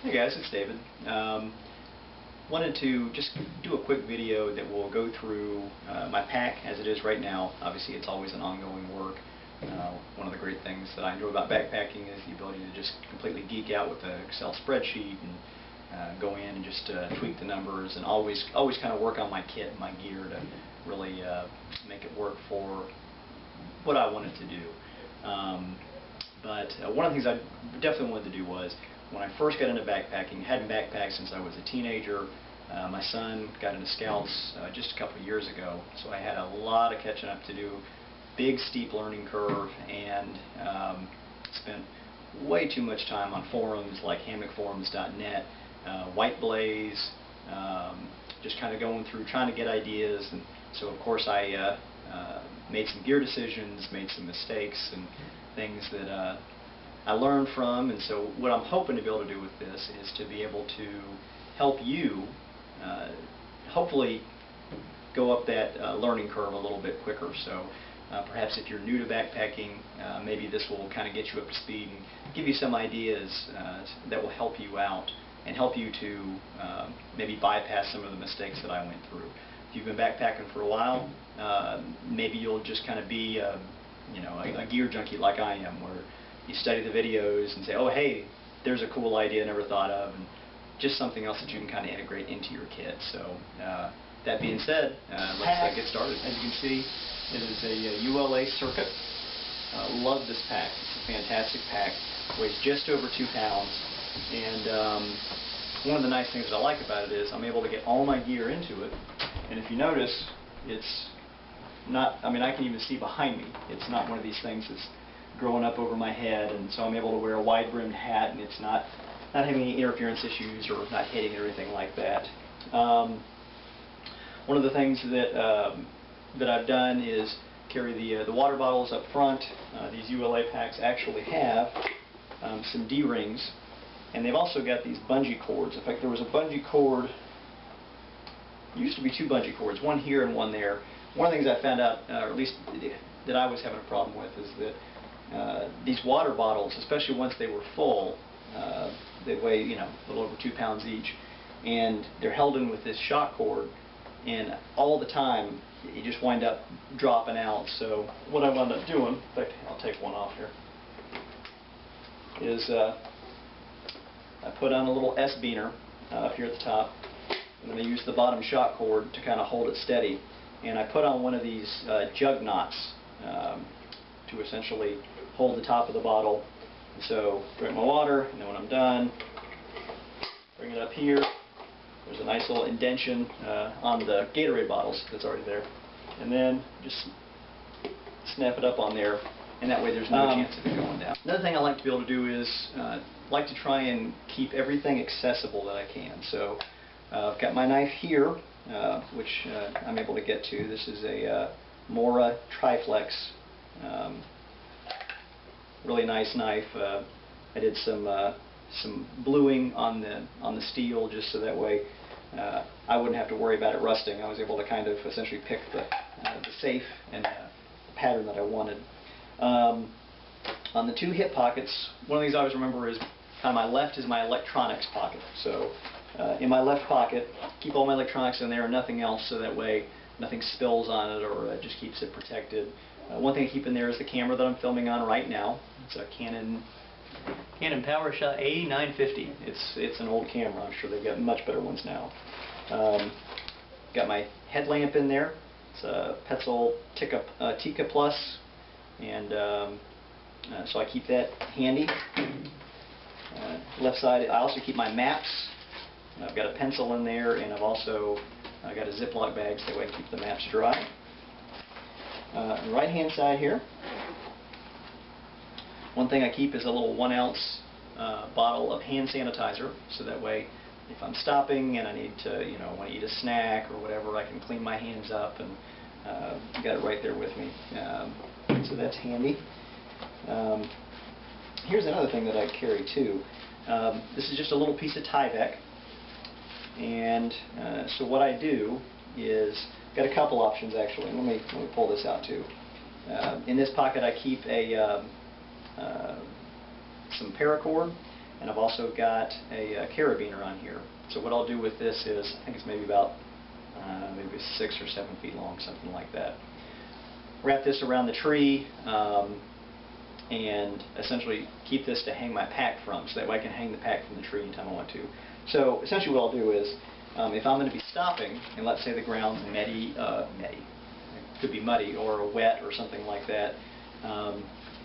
Hey guys, it's David. Wanted to just do a quick video that will go through my pack as it is right now. Obviously it's always an ongoing work. One of the great things that I enjoy about backpacking is the ability to just completely geek out with an Excel spreadsheet and go in and just tweak the numbers and always kind of work on my kit and my gear to really make it work for what I wanted to do. But one of the things I definitely wanted to do was, when I first got into backpacking, hadn't backpacked since I was a teenager. My son got into Scouts just a couple of years ago, so I had a lot of catching up to do, big steep learning curve, and spent way too much time on forums like hammockforums.net, White Blaze, just kind of going through trying to get ideas. And so of course I made some gear decisions, made some mistakes and things that I learned from. And so what I'm hoping to be able to do with this is to be able to help you hopefully go up that learning curve a little bit quicker. So perhaps if you're new to backpacking, maybe this will kind of get you up to speed and give you some ideas that will help you out and help you to maybe bypass some of the mistakes that I went through. If you've been backpacking for a while, maybe you'll just kind of be a gear junkie like I am, where you study the videos and say, oh hey, there's a cool idea I never thought of, and just something else that you can kind of integrate into your kit. So that being said, let's get started. As you can see, it is a ULA Circuit. Love this pack. It's a fantastic pack. Weighs just over 2 pounds, and one of the nice things that I like about it is I'm able to get all my gear into it. And if you notice, it's not, I mean, I can even see behind me. It's not one of these things that's growing up over my head, and so I'm able to wear a wide-brimmed hat, and it's not having any interference issues or not hitting or anything like that. One of the things that that I've done is carry the water bottles up front. These ULA packs actually have some D-rings, and they've also got these bungee cords. In fact, there was a bungee cord, used to be 2 bungee cords, one here and one there. One of the things I found out, or at least that I was having a problem with, is that these water bottles, especially once they were full, they weigh, a little over 2 pounds each, and they're held in with this shock cord, and all the time you just wind up dropping out. So what I wound up doing, in fact, I'll take one off here, is I put on a little S-beaner up here at the top, and then I use the bottom shock cord to kind of hold it steady. And I put on one of these jug knots to essentially hold the top of the bottle. And so drink my water, and then when I'm done, bring it up here. There's a nice little indentation on the Gatorade bottles that's already there. And then just snap it up on there, and that way there's no chance of it going down. Another thing I like to be able to do is like to try and keep everything accessible that I can. So I've got my knife here, which I'm able to get to. This is a Mora Triflex. Really nice knife. I did some bluing on the steel just so that way I wouldn't have to worry about it rusting. I was able to kind of essentially pick the safe and pattern that I wanted. On the 2 hip pockets, one of the things I always remember is on my left is my electronics pocket. So in my left pocket, keep all my electronics in there and nothing else, so that way nothing spills on it, or it just keeps it protected. One thing I keep in there is the camera that I'm filming on right now. It's a Canon PowerShot A950. It's an old camera. I'm sure they've got much better ones now. Got my headlamp in there. It's a Petzl Tikka Plus, and so I keep that handy. Left side, I also keep my maps. I've got a pencil in there, and I've also got a Ziploc bag so that way I can keep the maps dry. On the right hand side here, one thing I keep is a little 1 ounce bottle of hand sanitizer, so that way if I'm stopping and I need to, want to eat a snack or whatever, I can clean my hands up, and got it right there with me. So that's handy. Here's another thing that I carry too. This is just a little piece of Tyvek, and so what I do is, got a couple options actually. Let me pull this out too. In this pocket I keep some paracord, and I've also got a carabiner on here. So what I'll do with this is, I think it's maybe about maybe 6 or 7 feet long, something like that. Wrap this around the tree and essentially keep this to hang my pack from, so that way I can hang the pack from the tree anytime I want to. So essentially what I'll do is, if I'm going to be stopping, and let's say the ground's muddy, it could be muddy or wet or something like that, I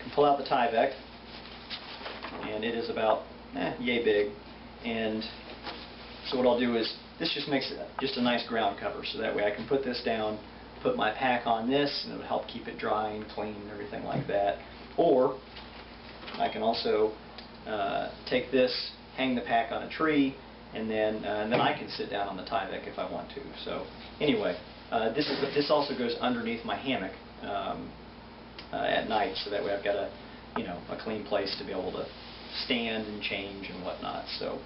can pull out the Tyvek, and it is about yay big, and so what I'll do is, this just makes it just a nice ground cover, so that way I can put this down, put my pack on this, and it'll help keep it dry and clean and everything like that. Or I can also take this, hang the pack on a tree, and then I can sit down on the Tyvek if I want to. So anyway, this also goes underneath my hammock at night, so that way I've got a clean place to be able to stand and change and whatnot. So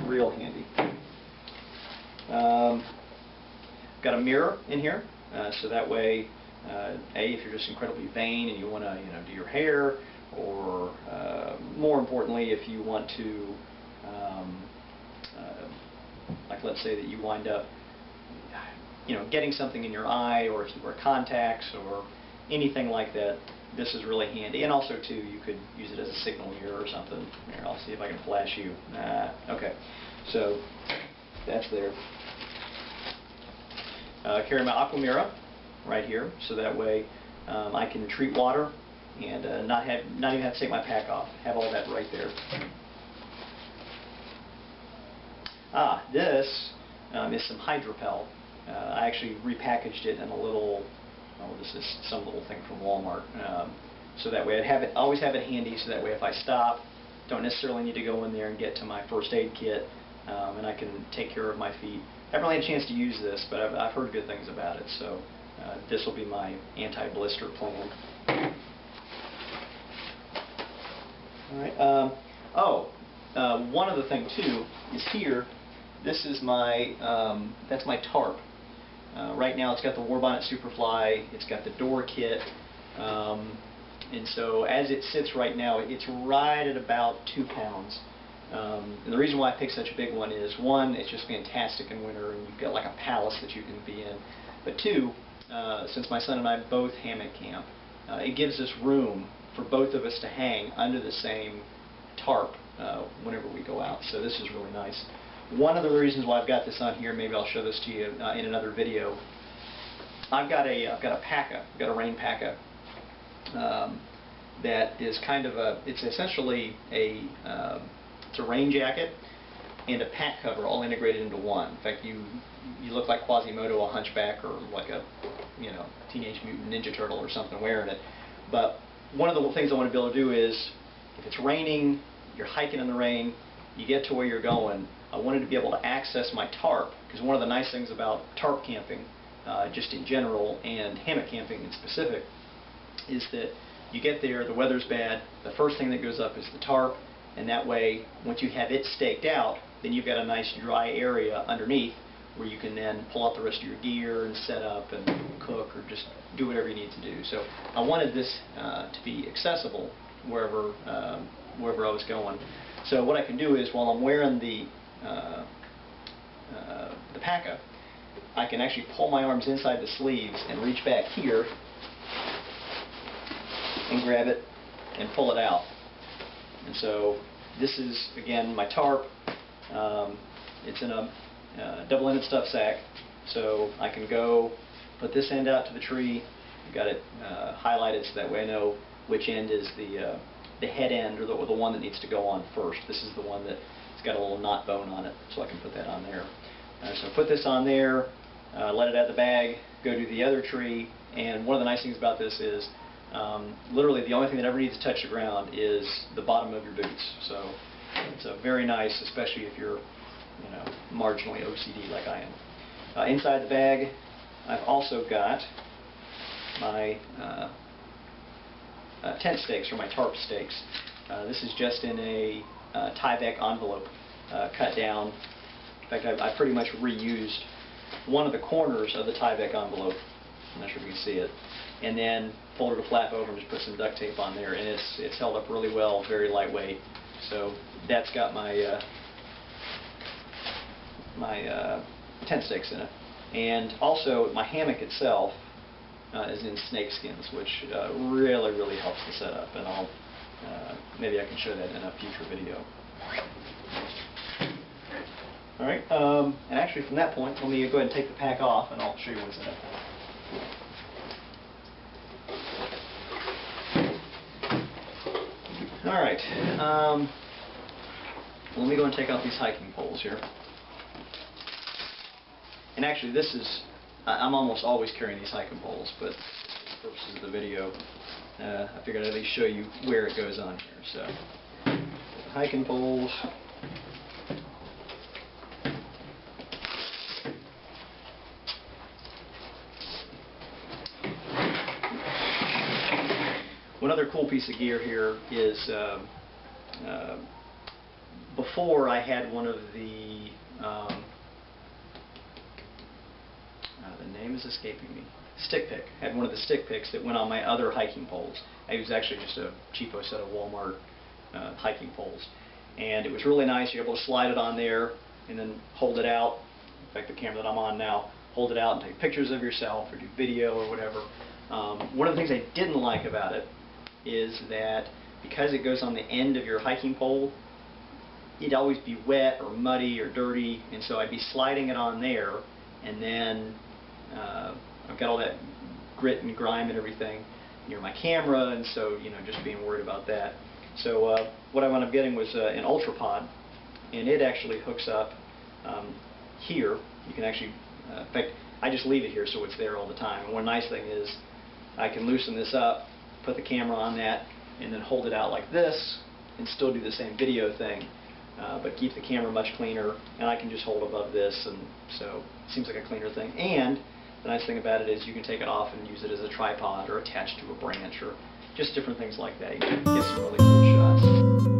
real handy. Got a mirror in here, so that way, if you're just incredibly vain and you want to, do your hair, or more importantly, if you want to, like let's say that you wind up, getting something in your eye, or if you wear contacts or anything like that, this is really handy. And also too, you could use it as a signal mirror or something. Here, I'll see if I can flash you. Okay, so that's there. Carry my Aquamira right here, so that way I can treat water and not even have to take my pack off. Have all that right there. This is some Hydropel. I actually repackaged it in a little, this is some little thing from Walmart. So that way always have it handy, so that way if I stop, don't necessarily need to go in there and get to my first aid kit, and I can take care of my feet. I haven't really had a chance to use this, but I've heard good things about it, so this will be my anti-blister plan. All right. One other thing too is here. This is my that's my tarp. Right now it's got the Warbonnet Superfly. It's got the door kit, and so as it sits right now, it's right at about 2 pounds. And the reason why I picked such a big one is, one, it's just fantastic in winter, and you've got like a palace that you can be in. But two, since my son and I both hammock camp, it gives us room for both of us to hang under the same tarp whenever we go out. So this is really nice. One of the reasons why I've got this on here, maybe I'll show this to you in another video. I've got a Paca, I've got a rain Paca. That is kind of it's essentially it's a rain jacket and a pack cover all integrated into one. In fact, you look like Quasimodo, a hunchback, or like a Teenage Mutant Ninja Turtle or something wearing it. But one of the things I want to be able to do is, if it's raining, you're hiking in the rain, you get to where you're going, I wanted to be able to access my tarp, because one of the nice things about tarp camping, just in general, and hammock camping in specific, is that you get there, the weather's bad, the first thing that goes up is the tarp, and that way, once you have it staked out, then you've got a nice dry area underneath where you can then pull out the rest of your gear and set up and cook or just do whatever you need to do. So I wanted this to be accessible wherever I was going. So what I can do is, while I'm wearing the Paca, I can actually pull my arms inside the sleeves and reach back here and grab it and pull it out. And so this is, again, my tarp. It's in a double-ended stuff sack, so I can go put this end out to the tree. I've got it highlighted so that way I know which end is the head end, or the one that needs to go on first. This is the one that's got a little knot bone on it, so I can put that on there. So put this on there, let it out of the bag, go to the other tree, and one of the nice things about this is literally the only thing that ever needs to touch the ground is the bottom of your boots. So it's very nice, especially if you're marginally OCD like I am. Inside the bag, I've also got my tent stakes, or my tarp stakes. This is just in a Tyvek envelope, cut down. In fact, I pretty much reused one of the corners of the Tyvek envelope. I'm not sure if you can see it. And then folded a flap over and just put some duct tape on there, and it's held up really well, very lightweight. So that's got my tent stakes in it. And also my hammock itself is in snake skins, which really, really helps the setup. And maybe I can show that in a future video. All right, and actually from that point, let me go ahead and take the pack off, and I'll show you what's in it. All right, let me go and take out these hiking poles here. And actually, this is, I'm almost always carrying these hiking poles, but for purposes of the video, I figured I'd at least show you where it goes on here. So, the hiking poles. One other cool piece of gear here is, before I had one of the name is escaping me. Stick pick. I had one of the stick picks that went on my other hiking poles. It was actually just a cheapo set of Walmart hiking poles. And it was really nice. You're able to slide it on there and then hold it out. In fact, the camera that I'm on now, hold it out and take pictures of yourself or do video or whatever. One of the things I didn't like about it is that because it goes on the end of your hiking pole, it'd always be wet or muddy or dirty, and so I'd be sliding it on there, and then I've got all that grit and grime and everything near my camera, and so just being worried about that. So what I wound up getting was an Ultrapod, and it actually hooks up here. You can actually, in fact, I just leave it here so it's there all the time. And one nice thing is I can loosen this up, put the camera on that, and then hold it out like this and still do the same video thing, but keep the camera much cleaner, and I can just hold above this, and so it seems like a cleaner thing. And the nice thing about it is you can take it off and use it as a tripod or attached to a branch or just different things like that. You can get some really cool shots.